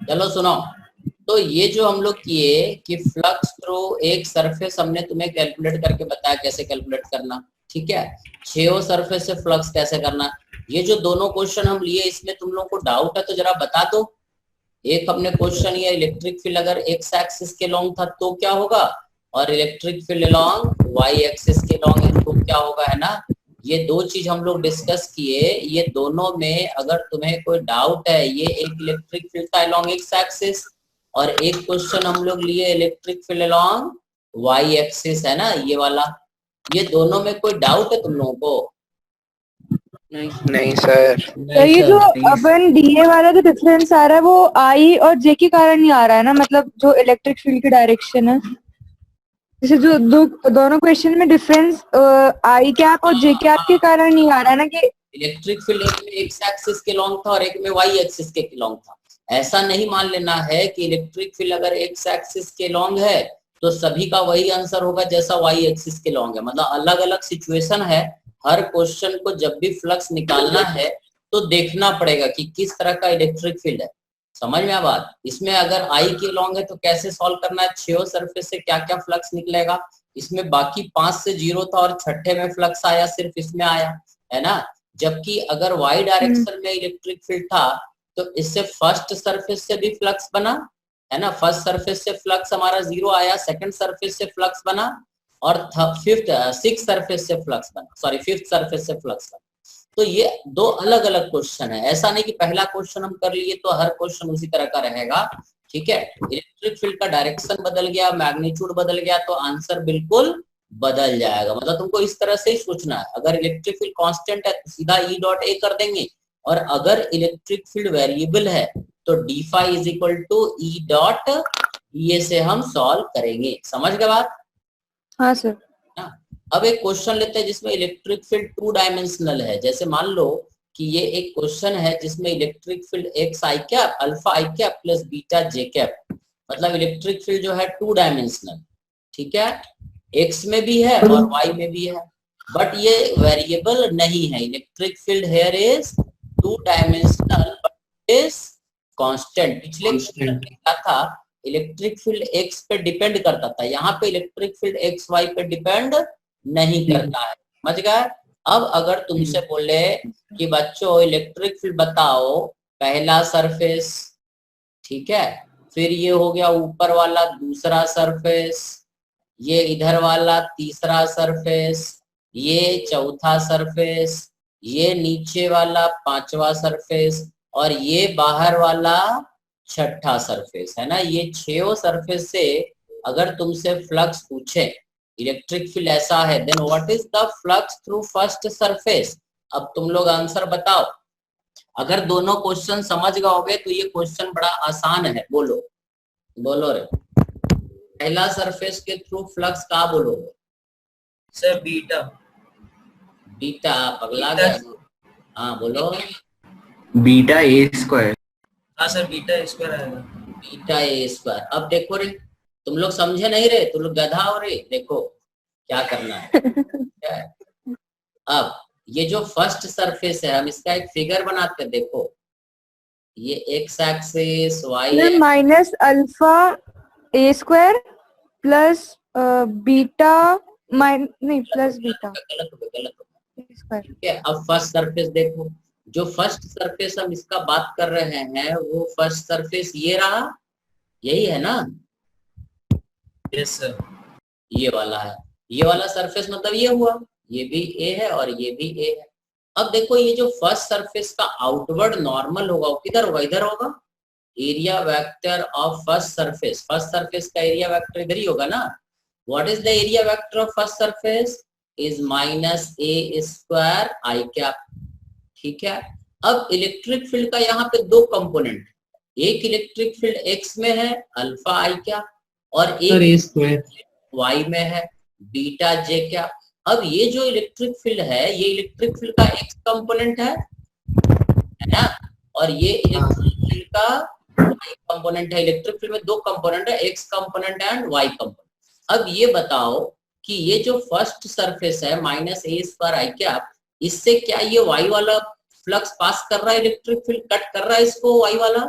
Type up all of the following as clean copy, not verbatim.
चलो सुनो, तो ये जो हम लोग किए कि फ्लक्स थ्रू एक सरफेस हमने तुम्हें कैलकुलेट करके बताया कैसे कैलकुलेट करना, ठीक है। 6 सरफेस से फ्लक्स कैसे करना, ये जो दोनों क्वेश्चन हम लिए इसमें तुम लोग को डाउट है तो जरा बता दो। एक हमने क्वेश्चन ये इलेक्ट्रिक फील्ड अगर एक्स एक्सिस के लॉन्ग था तो क्या होगा, और electric field along Y axis के लॉन्ग है तो क्या होगा, है ना। ये दो चीज हम लोग डिस्कस किए, ये दोनों में अगर तुम्हें कोई डाउट है, ये एक इलेक्ट्रिक फील्ड था लॉन्ग एक्स एक्सिस, और एक क्वेश्चन हम लोग लिए electric field along Y axis, है ना ये वाला। ये दोनों में कोई डाउट है तुम लोगों को? नहीं सर। तो ये जो अपन डीए वाला जो डिफरेंस आ रहा है वो आई और जे के कारण नहीं आ रहा है ना, मतलब जो इलेक्ट्रिक फील्ड की डायरेक्शन है, जैसे जो दोनों क्वेश्चन में डिफरेंस आई कैप और जे कैप के कारण नहीं आ रहा है ना, कि इलेक्ट्रिक फील्ड एक में एक्स एक्सिस के लॉन्ग था और एक में वाई एक्सिस के लॉन्ग था। ऐसा नहीं मान लेना है कि इलेक्ट्रिक फील्ड अगर एक्स एक्सिस के लॉन्ग है तो सभी का वही आंसर होगा जैसा वाई एक्सिस के लॉन्ग है, मतलब अलग अलग सिचुएशन है। हर क्वेश्चन को जब भी फ्लक्स निकालना है तो देखना पड़ेगा कि किस तरह का इलेक्ट्रिक फील्ड है। समझ में आ बात? इसमें अगर आई के लॉन्ग है तो कैसे सॉल्व करना है, 6 सरफेस से क्या क्या फ्लक्स निकलेगा, इसमें बाकी 5 से 0 था और छठे में फ्लक्स आया, सिर्फ इसमें आया, है ना। जबकि अगर वाई डायरेक्शन में इलेक्ट्रिक फील्ड था तो इससे फर्स्ट सरफेस से भी फ्लक्स बना, है ना। फर्स्ट सरफेस से फ्लक्स हमारा 0 आया, सेकंड सरफेस से फ्लक्स बना, और सिक्स सरफेस से फ्लक्स बना, सॉरी फिफ्थ सरफेस से फ्लक्स बना। तो ये दो अलग अलग क्वेश्चन है, ऐसा नहीं कि पहला क्वेश्चन हम कर लिए तो हर क्वेश्चन उसी तरह का रहेगा, ठीक है। इलेक्ट्रिक फील्ड का डायरेक्शन बदल गया, मैग्नीट्यूड बदल गया तो आंसर बिल्कुल बदल जाएगा। मतलब तुमको इस तरह से ही सोचना है, अगर इलेक्ट्रिक फील्ड कांस्टेंट है तो सीधा ई डॉट ए कर देंगे, और अगर इलेक्ट्रिक फील्ड वेरिएबल है तो D phi is equal to E dot A से हम सॉल्व करेंगे। समझ गए बात? हाँ सर। अब एक क्वेश्चन लेते हैं जिसमें इलेक्ट्रिक फील्ड 2 डायमेंशनल है। जैसे मान लो कि ये एक क्वेश्चन है जिसमें electric field x I cap alpha i cap plus beta j cap, मतलब इलेक्ट्रिक फील्ड जो है 2 डायमेंशनल, ठीक है, एक्स में भी है और वाई में भी है, बट ये वेरिएबल नहीं है। Electric field here is 2 dimensional but is constant. पिछले क्वेश्चन में क्या था, इलेक्ट्रिक फील्ड एक्स पे डिपेंड करता था, यहाँ पे इलेक्ट्रिक फील्ड एक्स वाई पे डिपेंड नहीं करता है। समझ गए? अब अगर तुमसे बोले कि बच्चों इलेक्ट्रिक फील्ड बताओ, पहला सरफेस, ठीक है, फिर ये हो गया ऊपर वाला दूसरा सरफेस, ये इधर वाला तीसरा सरफेस, ये चौथा सरफेस, ये नीचे वाला पांचवा सरफेस, और ये बाहर वाला छठा सरफेस, है ना। ये 6 सरफेस से अगर तुमसे फ्लक्स पूछे, इलेक्ट्रिक फील्ड ऐसा है, then what is the flux through first surface. अब तुम लोग आंसर बताओ। अगर दोनों क्वेश्चन समझ गए तो ये क्वेश्चन बड़ा आसान है। बोलो बोलो रे, पहला सरफेस के थ्रू फ्लक्स का बोलोगे? Sir beta. बीटा पगला गया? हाँ बोलो। Beta A square. हाँ सर बीटा स्क्वायर आएगा। Beta A square. अब देखो रे, तुम लोग समझे नहीं रे, तुम लोग गधा हो रे। देखो क्या करना है, क्या है? अब ये जो फर्स्ट सरफेस है हम इसका एक फिगर बनाते हैं। देखो ये x axis, y minus alpha a square plus beta नहीं प्लस बीटा, गलत हो गया, गलत हो स्क्वायर। ठीक है। अब फर्स्ट सरफेस देखो, जो फर्स्ट सरफेस हम इसका बात कर रहे हैं वो फर्स्ट सरफेस ये रहा, यही है ना। Yes sir. ये वाला है, ये वाला सरफेस मतलब ये हुआ, ये भी ए है और ये भी ए है। अब देखो ये जो फर्स्ट सरफेस का आउटवर्ड नॉर्मल होगा वो किधर होगा, इधर होगा। Area vector of first surface, first surface का एरिया वेक्टर इधर ही होगा ना। What is the area vector of first surface is minus A square i cap, ठीक है। अब इलेक्ट्रिक फील्ड का यहाँ पे दो कंपोनेंट, एक इलेक्ट्रिक फील्ड एक्स में है अल्फा आई कैप, और एक वाई में है बीटा जे कैप। अब ये जो इलेक्ट्रिक फील्ड है ये इलेक्ट्रिक फील्ड का एक्स कंपोनेंट है ना, और ये इलेक्ट्रिक फील्ड का वाई कंपोनेंट है। इलेक्ट्रिक फील्ड में दो कंपोनेंट है, X component and Y component. अब ये बताओ कि ये जो फर्स्ट सरफेस है minus A square i cap, इससे क्या ये वाई वाला फ्लक्स पास कर रहा है, इलेक्ट्रिक फील्ड कट कर रहा है इसको वाई वाला?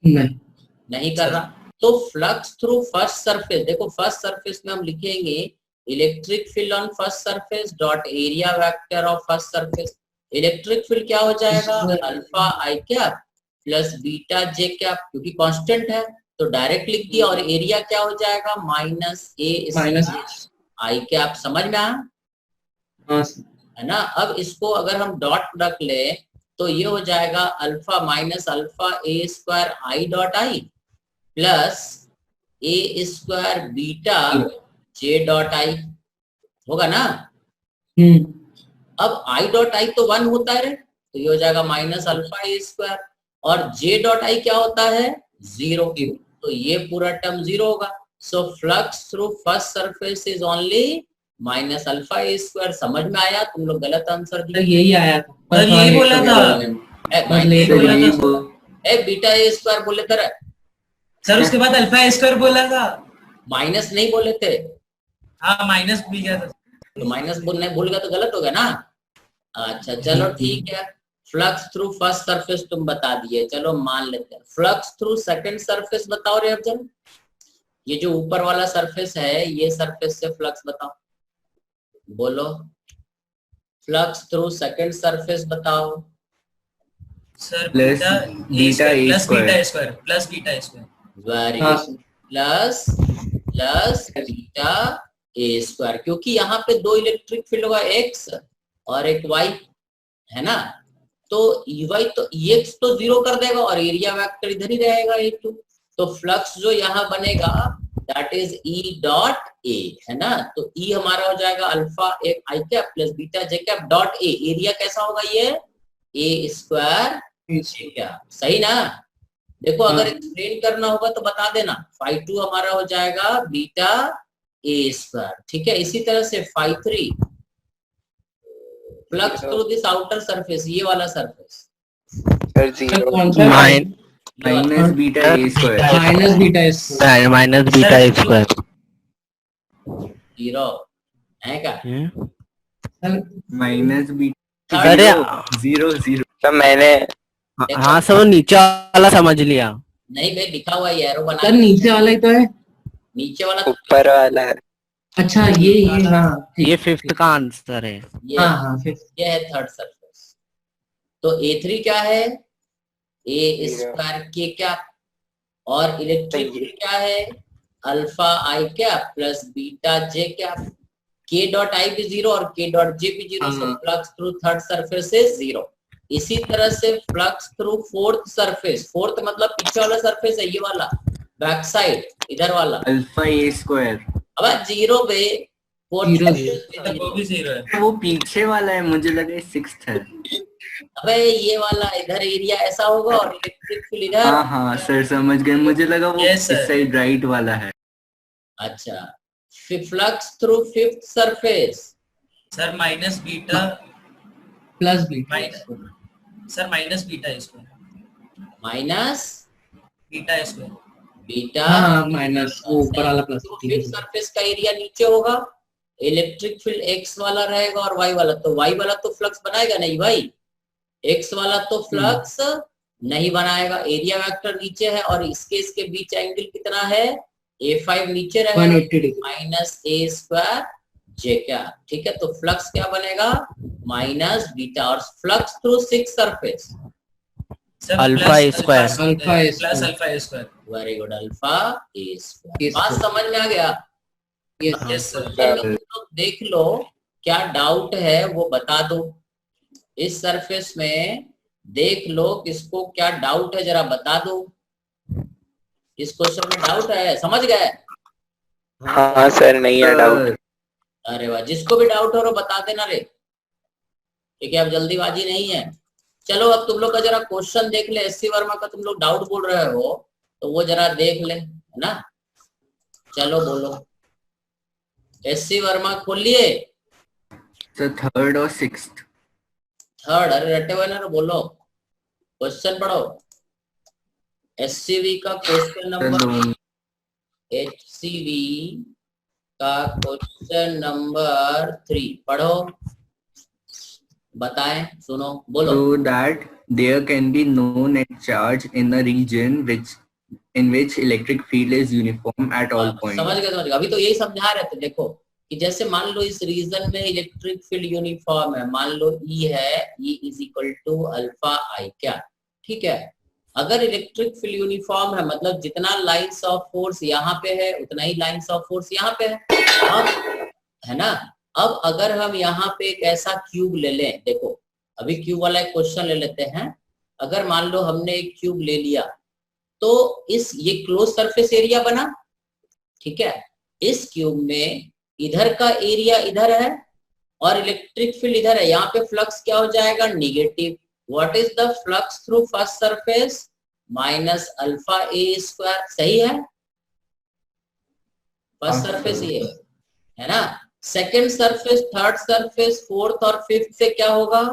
नहीं। नहीं कर रहा। तो फ्लक्स थ्रू फर्स्ट सरफेस, देखो फर्स्ट सरफेस में हम लिखेंगे electric field on first surface dot area vector of first surface. Electric field क्या हो जाएगा, alpha i cap plus beta j cap, क्योंकि कांस्टेंट है तो डायरेक्ट लिख दिया, और एरिया क्या हो जाएगा माइनस ए आई कैप। समझ में आया है ना। अब इसको अगर हम डॉट रख ले तो ये हो जाएगा alpha minus alpha a square I dot I plus A square beta J dot I, होगा ना। अब आई डॉट आई तो 1 होता है, तो ये हो जाएगा माइनस अल्फा ए स्क्वायर, और जे डॉट आई क्या होता है 0, तो ये पूरा टर्म 0 होगा। So flux through first surface is only minus alpha a square. समझ में आया, तुम लोग गलत आंसर दिए। यही आया था, सर यही बोला था। बीटा ए स्क्वायर बोले थे, सर उसके बाद अल्फा स्क्वायर बोला था। माइनस नहीं बोले थे। हाँ माइनस भूल गया था। तो माइनस बोलने भूल गया तो गलत हो गया ना। अच्छा चलो ठीक है। फ्लक्स थ्रू फर्स्ट सरफेस तुम बता दिए, चलो मान लेते हैं। फ्लक्स थ्रू सेकंड सरफेस बताओ रे अफजल। ये जो ऊपर वाला सरफेस है, ये सरफेस से फ्लक्स बताओ, बोलो। फ्लक्स थ्रू सेकंड सरफेस बताओ। Sir plus beta A square plus beta square. Very good, plus beta A square, क्योंकि यहाँ पे दो इलेक्ट्रिक फील्ड होगा, एक्स और एक वाई, है ना। तो वाई तो एक्स तो 0 कर देगा और एरिया वेक्टर इधर ही रहेगा E2। तो फ्लक्स जो यहाँ बनेगा that is E dot a, है ना। तो E हमारा हो जाएगा अल्फा एक i cap plus beta j cap dot a. Area कैसा होगा, ये ए स्क्वायर जे कैप, सही ना। देखो अगर एक्सप्लेन करना होगा तो बता देना। फाई 2 हमारा हो जाएगा बीटा ए स्क्वायर, ठीक है। इसी तरह से phi 3 flux through this outer surface, ये वाला surface minus beta A square minus beta square 0 है क्या। माइनस बीटा अरे 0 तो मैंने हाँ सब नीचे वाला समझ लिया। नहीं भाई लिखा हुआ है, एरो बना। सर नीचे वाला ही तो है, नीचे वाला ऊपर वाला है। अच्छा ये हाँ ये फिफ्थ का आंसर है। ये, हाँ ये है थर्ड सरफेस। तो A3 क्या है, ए स्क्वायर के कैप, और इलेक्ट्रिक फील्ड क्या है alpha i cap plus beta j cap. के डॉट आई भी 0 और के डॉट जे भी 0, so flux through third surface is 0। इसी तरह से flux through fourth surface, fourth मतलब पीछे वाला सरफेस है, ये वाला बैक साइड इधर वाला, अल्फा ए स्क्वायर। अब 0 पे फोर्थ वो भी 0 है। वो पीछे वाला है, मुझे लगा 6th है। अबे ये वाला इधर एरिया ऐसा होगा और इलेक्ट्रिक फील्ड इधर। हाँ सर समझ गए, मुझे लगा वो इस साइड राइट वाला है। अच्छा flux through fifth surface sir minus beta plus beta, sir minus beta square beta हाँ माइनस ऊपर वाला प्लस। फिफ्थ सरफेस का एरिया नीचे होगा, इलेक्ट्रिक फील्ड एक्स वाला रहेगा और वाई वाला। तो वाई वाला तो फ्लक्स बनाएगा नहीं भाई, एक्स वाला तो फ्लक्स नहीं बनाएगा। एरिया वेक्टर नीचे है और इसके बीच एंगल कितना है, A5 नीचे रहेगा माइनस ए स्क्वायर जे क्या, ठीक है। तो फ्लक्स क्या बनेगा माइनस बीटा, और flux through six surface alpha square plus alpha square. Very good, alpha a square. बात समझ में आ गया। Yes sir. लोग देख लो क्या डाउट है वो बता दो। इस सरफेस में देख लो किसको क्या डाउट है, जरा बता दो। इस क्वेश्चन में डाउट है, समझ गए। हाँ सर नहीं है डाउट। अरे वाह, जिसको भी डाउट हो रहा बता देना रे, ठीक है। अब जल्दीबाजी नहीं है। चलो अब तुम लोग का जरा क्वेश्चन देख ले। एससी वर्मा का तुम लोग डाउट बोल रहे हो तो वो जरा देख ले, है ना। चलो बोलो, एससी वर्मा खोलिए। तो थर्ड और सिक्स्थ। थर्ड, अरे रटे हुए ना, बोलो क्वेश्चन पढ़ो। एससीवी का क्वेश्चन नंबर, एचसीवी का क्वेश्चन नंबर 3 पढ़ो, बताएं, सुनो, बोलो। So that there can be no net charge in a region which in which electric field is uniform at all points. समझ गए। अभी तो यही समझा रहे थे। देखो कि जैसे मान लो इस रीजन में इलेक्ट्रिक फील्ड यूनिफॉर्म है, मान लो E है, E is equal to alpha i cap, ठीक है। अगर इलेक्ट्रिक फील्ड यूनिफॉर्म है मतलब जितना लाइंस ऑफ फोर्स यहाँ पे है उतना ही लाइंस ऑफ फोर्स यहाँ पे है, अब है ना। अब अगर हम यहाँ पे एक ऐसा क्यूब ले लें, देखो अभी क्यूब वाला एक क्वेश्चन ले लेते हैं। अगर मान लो हमने एक क्यूब ले लिया तो ये क्लोज सरफेस एरिया बना, ठीक है। इस क्यूब में इधर का एरिया इधर है और इलेक्ट्रिक फील्ड इधर है, यहाँ पे फ्लक्स क्या हो जाएगा, negative. What is the flux through first surface, minus alpha a square, सही है। फर्स्ट सरफेस ये है ना। Second surface, third surface, fourth और फिफ्थ से क्या होगा,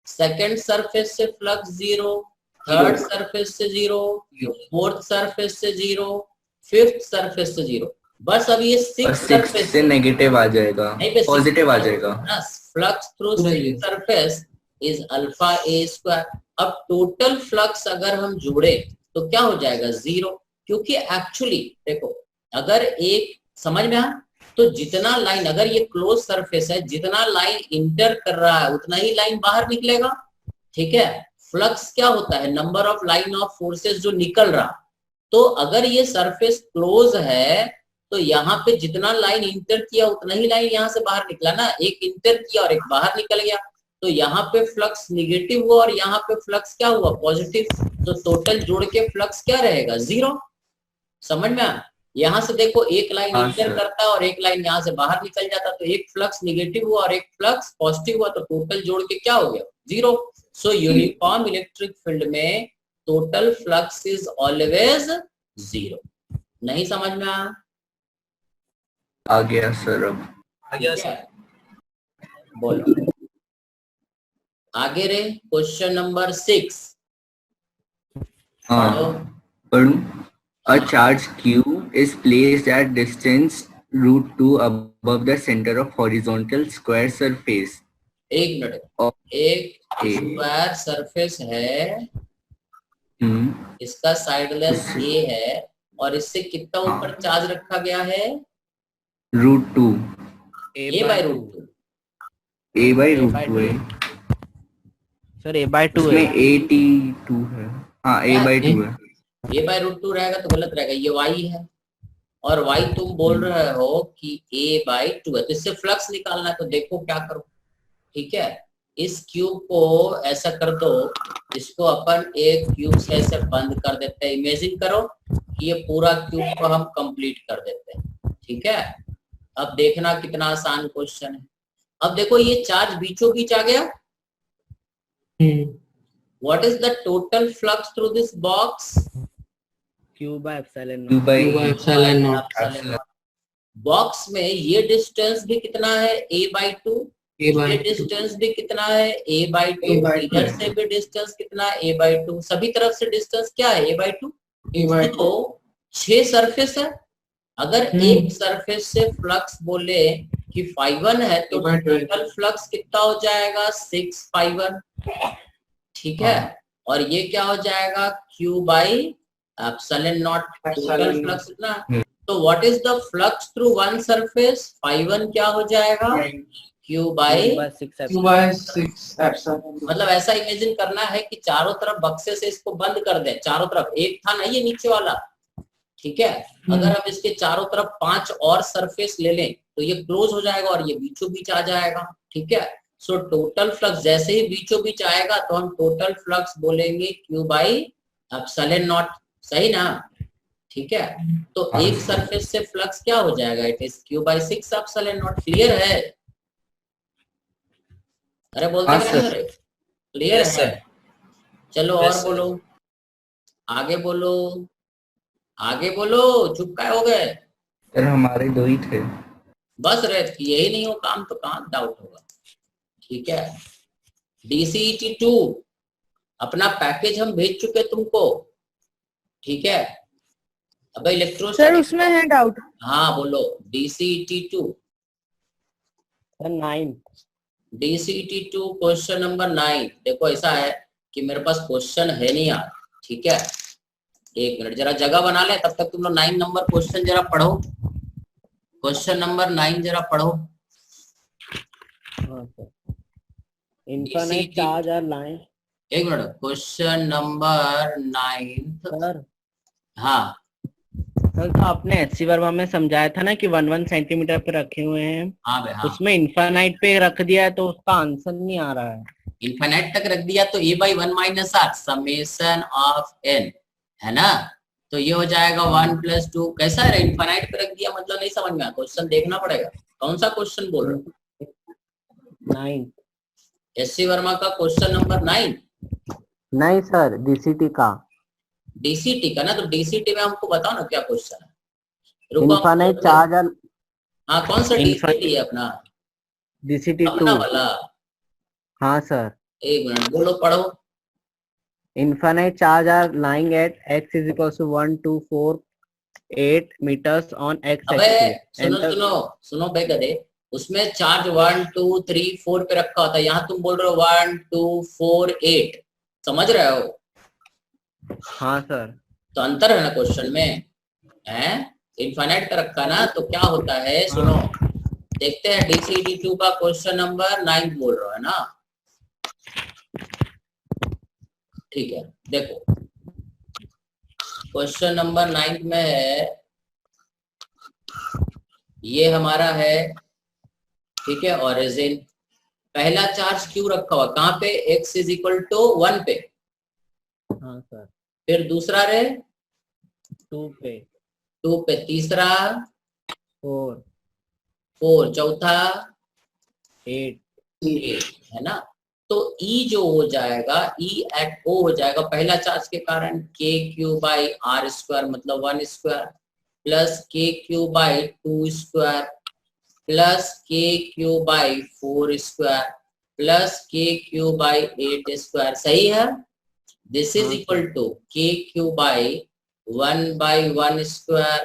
सेकेंड सरफेस से फ्लक्स जीरो, थर्ड सरफेस से जीरो, फोर्थ सरफेस से जीरो, फिफ्थ सरफेस से जीरो। बस अब ये सिक्स सरफेस से नेगेटिव आ जाएगा, पॉजिटिव आ जाएगा। Flux through six surface is alpha a square. अब टोटल फ्लक्स अगर हम जोड़े तो क्या हो जाएगा, जीरो। क्योंकि एक्चुअली देखो अगर एक समझ में आ तो जितना लाइन, अगर ये क्लोज सरफेस है, जितना लाइन इंटर कर रहा है उतना ही लाइन बाहर निकलेगा, ठीक है। फ्लक्स क्या होता है, number of line of forces जो निकल रहा। तो अगर ये सरफेस क्लोज है तो यहाँ पे जितना लाइन इंटर किया उतना ही लाइन यहाँ से बाहर निकला ना, एक इंटर किया और एक बाहर निकल गया, तो यहाँ पे फ्लक्स निगेटिव हुआ और यहाँ पे फ्लक्स क्या हुआ, पॉजिटिव। तो टोटल जोड़ के फ्लक्स क्या रहेगा, जीरो। समझ में आ, यहाँ से देखो एक लाइन इंटर करता और एक लाइन यहाँ से बाहर निकल जाता, तो एक फ्लक्स निगेटिव हुआ और एक फ्लक्स पॉजिटिव हुआ, तो टोटल जोड़ के क्या हो गया, zero. So uniform electric field में total flux is always zero. नहीं समझ में आ गया सर। अब आ गया सर। बोलो आगे रे। क्वेश्चन नंबर 6 पढ़ूं। A charge Q is placed at distance √2 above the center of horizontal square surface. एक मिनट, एक स्क्वायर सरफेस है, इसका साइड लेंथ a है और इससे कितना ऊपर चार्ज रखा गया है, √2, a by √2। a by √2 है सर, a by 2 है, a/2 है। हाँ, a by 2 है। a by √2 रहेगा तो गलत रहेगा, ये y है और y तुम बोल रहे हो कि a by 2 है, तो इससे फ्लक्स निकालना है। तो देखो क्या करो, ठीक है। इस क्यूब को ऐसा कर दो, इसको अपन एक क्यूब से ऐसे बंद कर देते हैं। इमेजिन करो कि ये पूरा क्यूब को हम कंप्लीट कर देते हैं, ठीक है। अब देखना कितना आसान क्वेश्चन है। अब देखो ये चार्ज बीचों बीच आ गया। What is the total flux through this box? Q by epsilon Q by epsilon naught। Box में ये डिस्टेंस भी कितना है, a by 2, ये डिस्टेंस भी कितना है, a by 2, इधर से भी डिस्टेंस कितना है, a by 2, सभी तरफ से डिस्टेंस क्या है, a by 2। तो 6 सरफेस है। अगर एक सरफेस से फ्लक्स बोले कि φ1 है तो टोटल फ्लक्स कितना हो जाएगा, 6 φ1, ठीक है। और ये क्या हो जाएगा, Q by epsilon naught, total flux इतना। तो what is the flux through one surface, φ1 क्या हो जाएगा, Q बाई 6 एप्सिलॉन। मतलब ऐसा इमेजिन करना है कि चारों तरफ बक्से से इसको बंद कर दें, चारों तरफ। एक था ना ये नीचे वाला, ठीक है। अगर हम इसके चारों तरफ 5 और सरफेस ले लें तो ये क्लोज हो जाएगा और ये बीचों बीच आ जाएगा, ठीक है। सो टोटल फ्लक्स जैसे ही बीचों बीच आएगा तो हम टोटल फ्लक्स बोलेंगे Q बाई एप्सिलॉन नॉट, सही ना, ठीक है। तो एक सरफेस से फ्लक्स क्या हो जाएगा, it is Q by 6 epsilon not. Clear है? अरे बोलते हैं क्लियर है। चलो और बोलो, आगे बोलो, आगे बोलो, चुप काय हो गए? सर हमारे 2 ही थे बस रे, यही नहीं हो काम तो कहाँ डाउट होगा, ठीक है। DCET2 अपना पैकेज हम भेज चुके तुमको, ठीक है। अब इलेक्ट्रोस्टैटिक सर उसमें है डाउट। हाँ बोलो। DCET2 9, DCET2 question number 9। देखो ऐसा है कि मेरे पास क्वेश्चन है नहीं यार, ठीक है। एक मिनट जरा जगह बना ले, तब तक तुम लोग 9 नंबर क्वेश्चन जरा पढ़ो। क्वेश्चन नंबर 9 जरा पढ़ो। इनफाइनाइट चार्ज और लाइन। एक मिनट, क्वेश्चन नंबर 9 सर हाँ सर तो आपने एचसी वर्मा में समझाया था ना कि 1 सेंटीमीटर पे रखे हुए हैं, हाँ भाई हाँ, उसमें इनफाइनाइट पे रख दिया है तो उसका आंसर नहीं आ रहा है। इनफाइनाइट तक रख दिया तो a/1 minus r summation of n है ना, तो ये हो जाएगा 1 + 2। कैसा है, इनफाइनाइट पे रख दिया मतलब नहीं समझ में आया, क्वेश्चन देखना पड़ेगा। कौन सा क्वेश्चन बोल रहे हो? 9 एससी वर्मा का क्वेश्चन नंबर 9? नहीं सर, डीसीटी का। डीसीटी का ना, तो डीसीटी में हमको बताओ ना क्या क्वेश्चन है। रुको इनफाइनाइट चार्ज और हाँ, कौन सा डीसीटी है अपना? डीसीटी 2। अपना वाला? हाँ सर। एक मिनट बोलो, पढ़ो। Infinite charge are lying at x is equals to 1, 2, 4, 8 meters on x अबे axis. सुनो सुनो सुनो बे गधे, उसमें चार्ज 1 2 3 4 पे रखा होता है, यहाँ तुम बोल रहे हो 1 2 4 8। समझ रहे हो? हाँ सर। तो अंतर है ना क्वेश्चन में, है इनफाइनाइट का रखा ना, तो क्या होता है सुनो, देखते हैं। डीसीडी 2 का क्वेश्चन नंबर 9 बोल रहा है ना, ठीक है। देखो क्वेश्चन नंबर 9 में है, ये हमारा है, ठीक है, ओरिजिन। पहला चार्ज क्यू रखा हुआ कहाँ पे? x इज इक्वल टू 1 पे। हाँ सर। फिर दूसरा रे 2 पे। 2 पे। तीसरा 4 4। चौथा 8 है ना, तो E जो हो जाएगा, E एट O हो जाएगा पहला चार्ज के कारण KQ/r² मतलब 1² plus KQ/2² plus KQ/4² plus KQ/8²। सही है? This is equal to KQ/1/1²,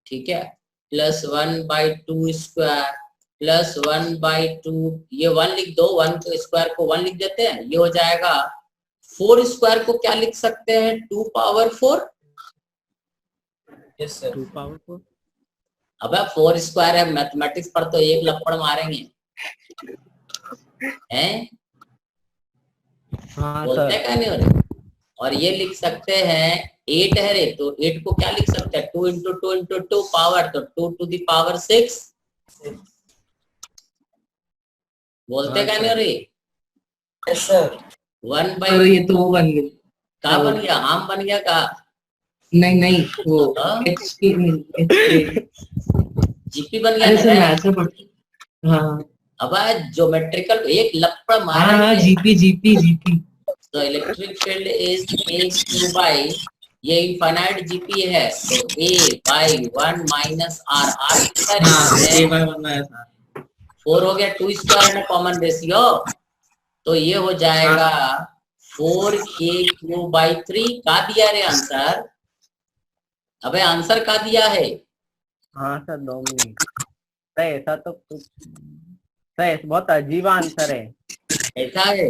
ठीक है, प्लस 1/2² प्लस 1/2। ये 1 लिख दो, 1 के स्क्वायर को 1 लिख देते हैं, ये हो जाएगा। 4² को क्या लिख सकते हैं? 2 पावर 4। Yes sir. 2 पावर 4। अब 4² है, मैथमेटिक्स पर तो एक लपड़ मारेंगे हैं, हाँ बोलते सर। क्या नहीं हो रहे। और ये लिख सकते हैं 8 है रे, तो 8 को क्या लिख सकते हैं? 2 × 2 × 2 पावर, तो 2 टू द पावर 6। बोलते क्या नहीं हो रही? Yes sir. 1 तो ये तो वो बन गई। का बन गया, आम बन गया का? नहीं नहीं वो हाँ? जीपी बन गया अरे सर ना? मैथ से पढ़। हाँ अब ज्योमेट्रिकल एक लपड़ हाँ मारा हाँ जीपी जीपी जीपी। तो इलेक्ट्रिक फील्ड इज KQ/, ये इनफाइनाइट जीपी है, तो A/1 माइनस R। R कितना हाँ है? A/1 है सर। 4 हो गया, 2² है कॉमन रेशियो, तो ये हो जाएगा 4KQ/3। का दिया रे आंसर? अबे आंसर का दिया है? हाँ सर 2 मिनट। सर ऐसा तो कुछ सर बहुत अजीब आंसर है। ऐसा है,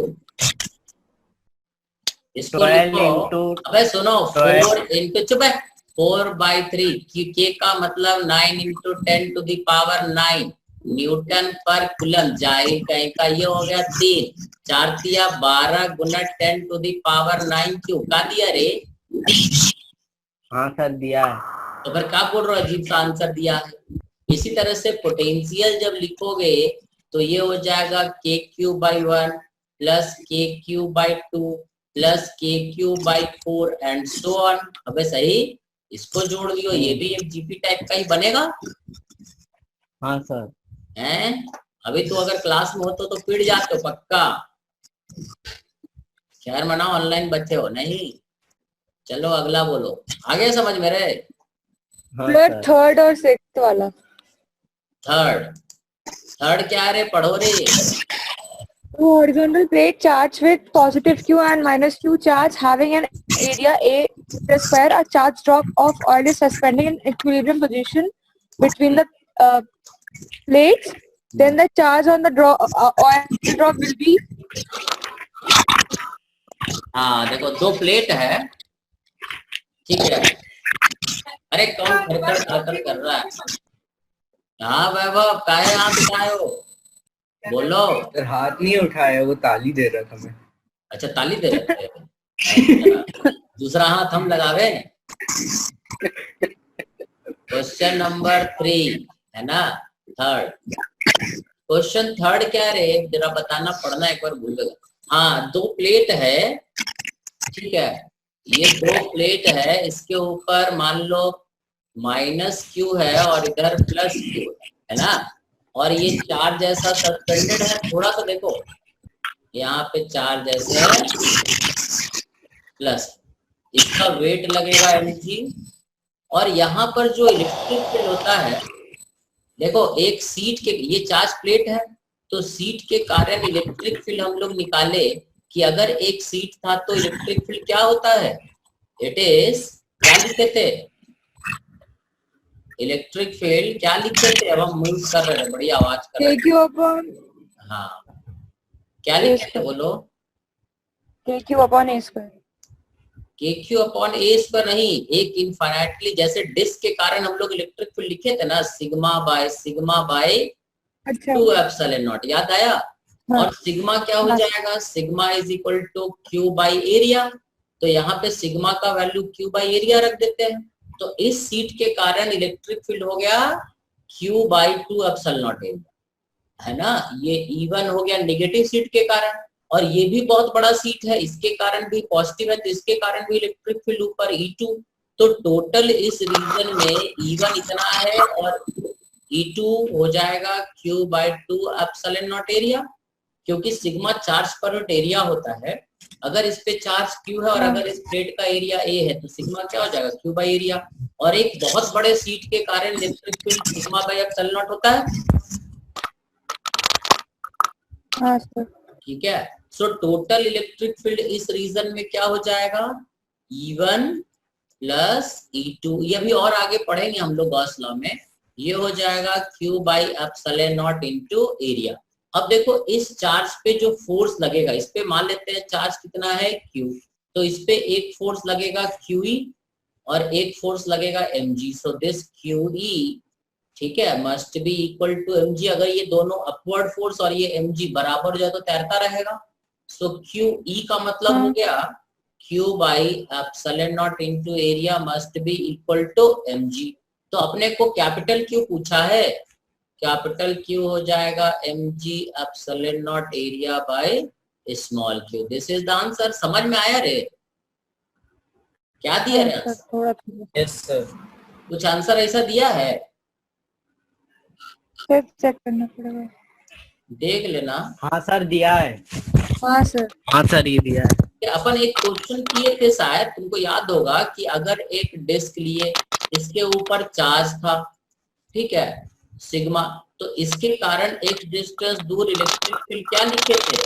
इसको 12 लिखो। into अबे सुनो, 12 4 इंटू चुप है, 4/3 K का मतलब 9 × 10 टू द पावर 9 न्यूटन पर कूलम। जाहिर कहीं का ये हो गया 3 4 तिया 12 गुना 10 टू द पावर 9 क्यू। का दिया रे? हाँ सर दिया है। तो फिर क्या बोल रहे हो, अजीब सा आंसर दिया है। इसी तरह से पोटेंशियल जब लिखोगे तो ये हो जाएगा KQ/1 plus KQ/2 plus KQ/4 and so on. अबे सही, इसको जोड़ दियो, ये भी एक जीपी टाइप का ही बनेगा। हाँ सर। हैं? अभी तो अगर क्लास में होते तो पिट जाते हो पक्का। खैर मनाओ, ऑनलाइन बच्चे हो नहीं। चलो अगला बोलो, आगे समझ मेरे। हाँ सर सर। थर्ड और सिक्स्थ वाला। थर्ड क्या रे, पढ़ो रे। Horizontal plate charged with positive Q and minus Q charge having an area A square. A charge drop of oil is suspended in equilibrium position between the plates. Then the charge on the oil drop will be. हाँ देखो, 2 plate है, ठीक है। अरे कौन खड़खड़ खड़खड़ कर रहा है? हाँ वैभव, काहे हाथ उठाए हो? बोलो। सर हाथ नहीं उठाया, वो ताली दे रहा था मैं। अच्छा ताली दे रहे थे। अच्छा, दूसरा हाथ हम लगावे। क्वेश्चन नंबर 3 है ना, थर्ड क्वेश्चन। थर्ड क्या रे, जरा बताना, पढ़ना एक बार भूल गया। हाँ, 2 प्लेट है, ठीक है। ये 2 प्लेट है, इसके ऊपर मान लो -q है और इधर +q है ना, और ये चार्ज ऐसा सस्पेंडेड है। थोड़ा सा देखो, यहाँ पे चार्ज ऐसे है प्लस, इसका वेट लगेगा mg, और यहाँ पर जो इलेक्ट्रिक फील्ड होता है, देखो एक सीट के, ये चार्ज प्लेट है, तो सीट के कारण इलेक्ट्रिक फील्ड हम लोग निकाले कि अगर एक सीट था तो इलेक्ट्रिक फील्ड क्या होता है, इट इज, क्या लिखे थे इलेक्ट्रिक फील्ड, क्या लिखे थे? अब हम मूव कर रहे हैं, बड़ी आवाज कर रहे हैं। KQ upon हाँ, क्या लिखे थे बोलो? KQ upon A square। KQ upon A पर नहीं, एक इनफाइनाइटली, जैसे डिस्क के कारण हम लोग इलेक्ट्रिक फील्ड लिखे थे ना, सिग्मा बाय अच्छा 2 एप्सिलॉन नॉट, याद आया? हाँ। और सिग्मा क्या हो जाएगा, sigma is equal to Q by area, तो यहाँ पे सिग्मा का वैल्यू Q बाई एरिया रख देते हैं। तो इस सीट के कारण इलेक्ट्रिक फील्ड हो गया Q by 2 epsilon naught area, है ना। ये E1 हो गया नेगेटिव सीट के कारण, और ये भी बहुत बड़ा सीट है, इसके कारण भी पॉजिटिव है, तो इसके कारण भी इलेक्ट्रिक फील्ड ऊपर E2। तो टोटल इस रीजन में E1 इतना है और E2 हो जाएगा Q by 2 epsilon naught area, क्योंकि sigma charge per unit area होता है। अगर इस पे चार्ज Q है और अगर इस प्लेट का एरिया A है, तो सिग्मा क्या हो जाएगा, Q बाई एरिया। और एक बहुत बड़े सीट के कारण electric field sigma by epsilon not होता है। हाँ सर। ठीक है, सो टोटल इलेक्ट्रिक फील्ड इस रीजन में क्या हो जाएगा, E1 प्लस E2, ये भी और आगे पढ़ेंगे हम लोग गॉस लॉ में। ये हो जाएगा Q by epsilon naught into area. अब देखो इस चार्ज पे जो फोर्स लगेगा, इस पे मान लेते हैं चार्ज कितना है Q, तो इस पे एक फोर्स लगेगा QE और एक फोर्स लगेगा mg, सो दिस QE, ठीक है, must be equal to mg। अगर ये दोनों अपवर्ड फोर्स और ये mg बराबर हो जाए तो तैरता रहेगा। सो QE का मतलब हो गया Q by epsilon naught into area must be equal to mg। तो अपने को कैपिटल Q पूछा है, कैपिटल Q हो जाएगा mg epsilon naught area by small q। This is the answer. समझ में आया रे? क्या दिया रे? थोड़ा यस सर। कुछ आंसर ऐसा दिया है, चेक करना पड़ेगा। देख लेना। हाँ सर दिया है। हाँ सर। हाँ सर ये दिया है। कि अपन एक क्वेश्चन किए थे, शायद तुमको याद होगा, कि अगर एक डिस्क लिए, इसके ऊपर चार्ज था, ठीक है, सिग्मा, तो इसके कारण एक डिस्टेंस दूर इलेक्ट्रिक फील्ड क्या लिखे थे,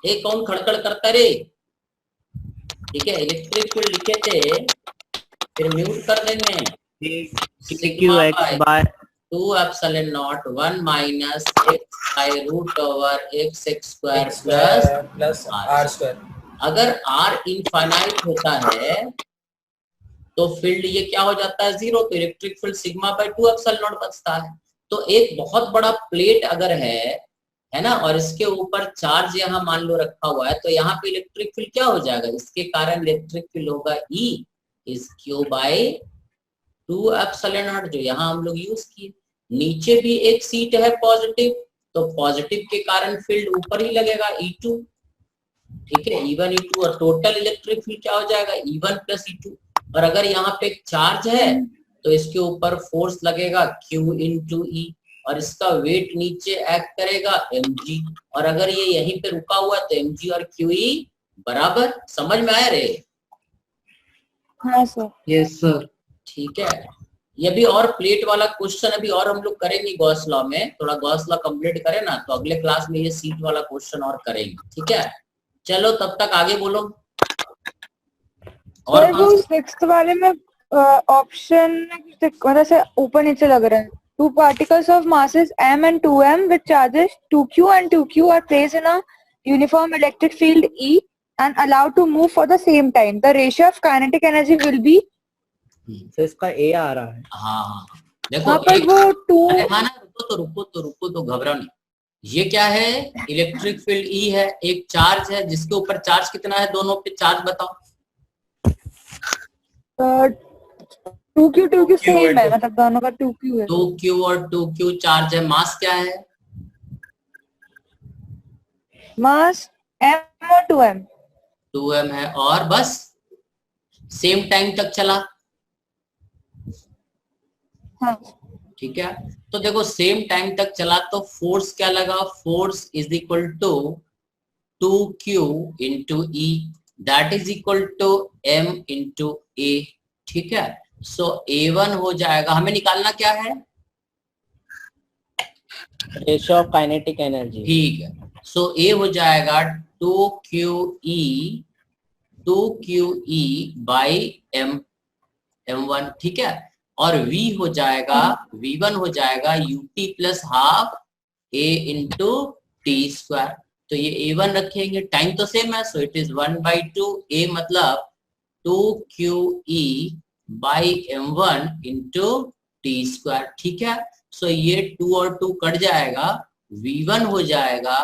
एक कौन खड़खड़ करता रे, ठीक है, इलेक्ट्रिक फील्ड लिखे थे, फिर म्यूट कर देंगे, sigma by 2 epsilon naught 1 minus x by root over x square plus r square. अगर r इनफाइनाइट होता है तो फील्ड ये क्या हो जाता है, 0, तो electric field sigma by 2 epsilon not बचता है। तो एक बहुत बड़ा प्लेट अगर है ना, और इसके ऊपर चार्ज यहाँ मान लो रखा हुआ है, तो यहाँ पे इलेक्ट्रिक फील्ड क्या हो जाएगा, इसके कारण इलेक्ट्रिक फील्ड होगा E is Q by 2 epsilon naught, जो यहाँ हम लोग यूज किए। नीचे भी एक सीट है पॉजिटिव, तो पॉजिटिव के कारण फील्ड ऊपर ही लगेगा E2, ठीक है, E1 E2, और टोटल इलेक्ट्रिक फील्ड क्या हो जाएगा, E1 प्लस E2। और अगर यहाँ पे चार्ज है तो इसके ऊपर फोर्स लगेगा Q इंटू E, और इसका वेट नीचे एक्ट करेगा mg, और अगर ये यहीं पे रुका हुआ है तो mg और QE बराबर। समझ में आया रे? हाँ सर। Yes sir. ठीक है, ये भी और प्लेट वाला क्वेश्चन अभी और हम लोग करेंगे गॉस लॉ में, थोड़ा गॉस लॉ कंप्लीट करें ना, तो अगले क्लास में ये सीट वाला क्वेश्चन और करेंगे, ठीक है। चलो तब तक आगे बोलो। और वो सिक्स्थ वाले में ऑप्शन मतलब से ऊपर नीचे लग रहा है। Two particles of masses m and 2m with charges 2q and 2q are placed in a uniform electric field E and allowed to move for the same time, the ratio of kinetic energy will be. तो इसका ए आ रहा है। हाँ देखो वहाँ पर वो 2 अरे हाँ ना, रुको तो घबराओ नहीं। ये क्या है, इलेक्ट्रिक फील्ड ई है, एक चार्ज है जिसके ऊपर चार्ज कितना है, दोनों पे चार्ज बताओ। 2q सेम है, मतलब दोनों का 2q है। 2q और 2q चार्ज है। मास क्या है? मास m और 2m। 2m है और बस सेम टाइम तक चला। हाँ ठीक है, तो देखो सेम टाइम तक चला तो फोर्स क्या लगा, force is equal to 2q into E, that is equal to m into a. ठीक है, सो A1 हो जाएगा, हमें निकालना क्या है, रेशियो ऑफ काइनेटिक एनर्जी। ठीक है, सो A हो जाएगा 2QE बाई m1। ठीक है, और V हो जाएगा, V1 हो जाएगा UT plus half A into T square. तो ये A1 रखेंगे, टाइम तो सेम है, सो इट इज 1/2 A मतलब 2QE by m1 into T square. ठीक है, सो ये 2 और 2 कट जाएगा, V1 हो जाएगा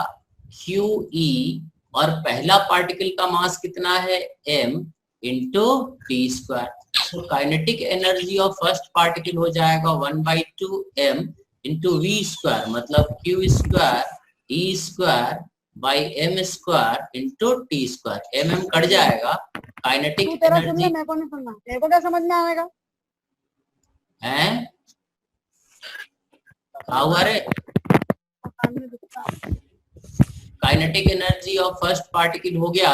QE और पहला पार्टिकल का मास कितना है m इंटू टी स्क्वायर। तो kinetic energy of first particle हो जाएगा 1/2 m इंटू वी स्क्वायर मतलब q square e square by m square into T square. mm cut जाएगा, काइनेटिक एनर्जी मेरे को नहीं सुनना, तेरे को क्या समझ में आएगा है क्या हुआ रे। Kinetic energy of first particle हो गया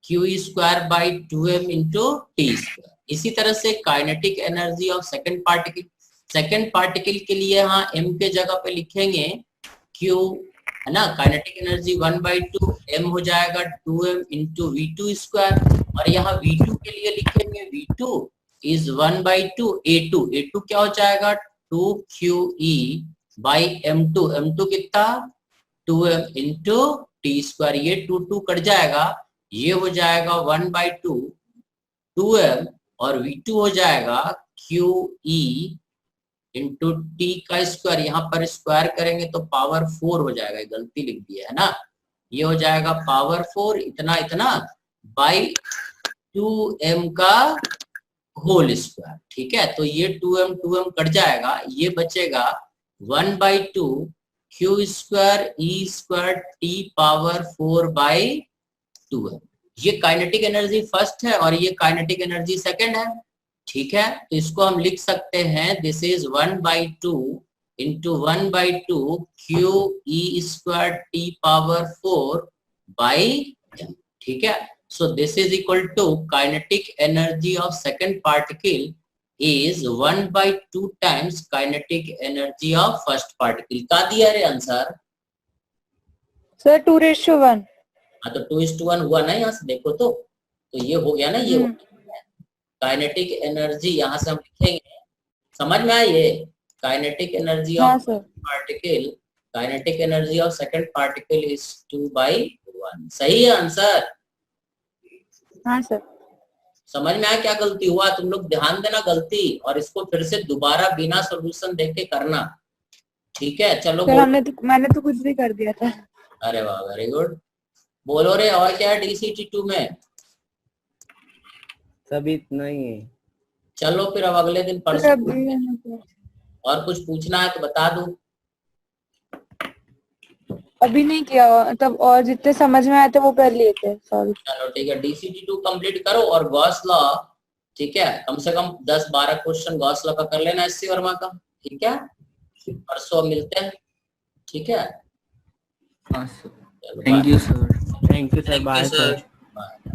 q square by 2m into T square. इसी तरह से kinetic energy of second particle के लिए यहाँ m के जगह पे लिखेंगे q है ना, काइनेटिक एनर्जी 1/2 m हो जाएगा 2m इंटू v2 स्क्वायर, और यहाँ v2 के लिए लिखेंगे v2 इज 1/2 a2 क्या हो जाएगा 2QE बाई m2 कितना 2m इंटू टी स्क्वायर। ये 2 कट जाएगा, ये हो जाएगा 1/2 2m और v2 हो जाएगा QE इंटू टी का स्क्वायर। यहाँ पर स्क्वायर करेंगे तो पावर 4 हो जाएगा, गलती लिख दिया है ना, ये हो जाएगा पावर 4 इतना बाई 2m का होल स्क्वायर। ठीक है, तो ये 2m कट जाएगा, ये बचेगा 1/2 q square e square T power 4/2m। ये काइनेटिक एनर्जी फर्स्ट है और ये काइनेटिक एनर्जी सेकंड है। ठीक है, तो इसको हम लिख सकते हैं this is 1/2 into 1/2 q e square T power 4/m। ठीक है, so this is equal to kinetic energy of second particle is 1/2 times kinetic energy of first particle। का दिया रे आंसर सर 2:1। हाँ तो 2:1 हुआ ना, यहाँ से देखो तो ये हो गया ना, ये काइनेटिक एनर्जी यहाँ से हम लिखेंगे, समझ में आया ये kinetic energy of particle, kinetic energy of second particle is 2/1। सही है आंसर। हाँ सर। समझ में आया क्या गलती हुआ, तुम लोग ध्यान देना गलती, और इसको फिर से दोबारा बिना सॉल्यूशन देख के करना। ठीक है, चलो सर मैंने तो कुछ भी कर दिया था। अरे वाह, वेरी गुड। बोलो रे, और क्या है DCT2 में? सभी इतना ही है। चलो फिर अब अगले दिन परसों और कुछ पूछना है तो बता दो। अभी नहीं किया, तब और जितने समझ में आए थे वो कर लिए थे। सॉरी। चलो ठीक है, DCT2 कंप्लीट करो और गॉस लॉ, ठीक है, कम से कम 10-12 क्वेश्चन गॉस लॉ का कर लेना SC वर्मा का। ठीक है, परसों मिलते हैं। ठीक है, thank you sir. Bye sir. Bye.